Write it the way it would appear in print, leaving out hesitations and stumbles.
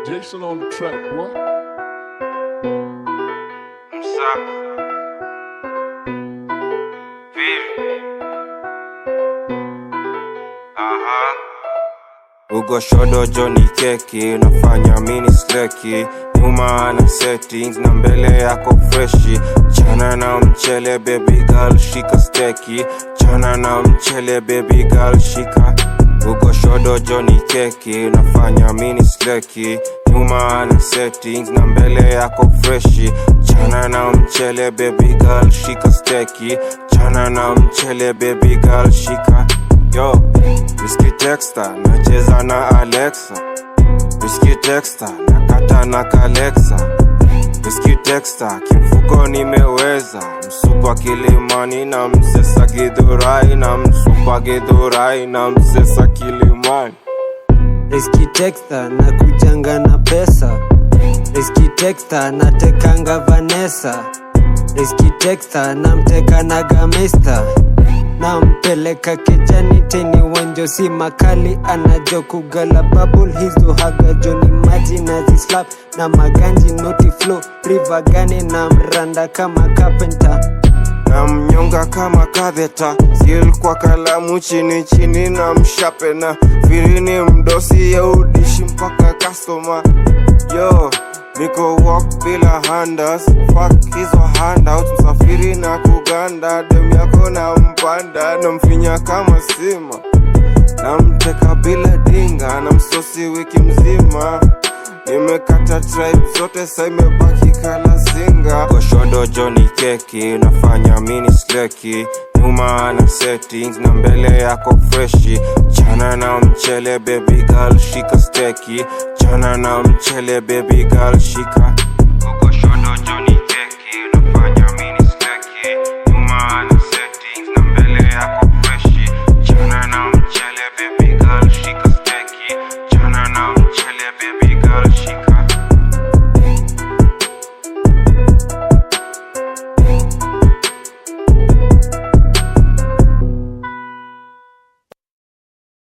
Jason on the track, boy. Ugo shodo Johnny keki, nafanya mini sleki. Nyuma na settings na mbele yako freshi. Chana na mchele baby girl shika steki. Chana na mchele baby girl shika. Ugo shodo Johnny keki, nafanya mini sleki. Nyuma na settings na mbele yako freshi. Chana na mchele baby girl shika steki. Chana na mchele baby girl shika. Yo, Whiskey Texter, nacheza na Alexa. Whiskey Texter, nakata na Kalexa. Whiskey Texter, kimfuko nimeweza. Msupa Kilimani na msesa Githurai. Na msupa Githurai na msesa Kilimani. Whiskey Texter, nakujanga na pesa. Whiskey Texter, natekanga Vanessa. Whiskey Texter, namteka na Gamesta. Nampeleka kijani teni wanjo si makali. Anajo kugala bubble hizo haga Johnny maji na zislap. Na maganji noti flow river gani na mranda kama carpenter. Na mnyonga kama kadheta, skill kwa kalamu chini chini na mshape. Na firini mdosi ya udishi mpaka customer. Yo, niko walk bila handers. Fuck hizo handouts, msafiri na kuganda. Dem yako na mpanda, na mfinya kama sima. Na mteka bila dinga, na msosi wiki mzima. Nimekata tribe zote sa imebaki kala zinga. Goshodo Johnny keki, nafanya mini sleki. Nyuma na settings na mbele yako freshi. Chana na mchele baby girl shika steki. Chana na mchele baby girl shika.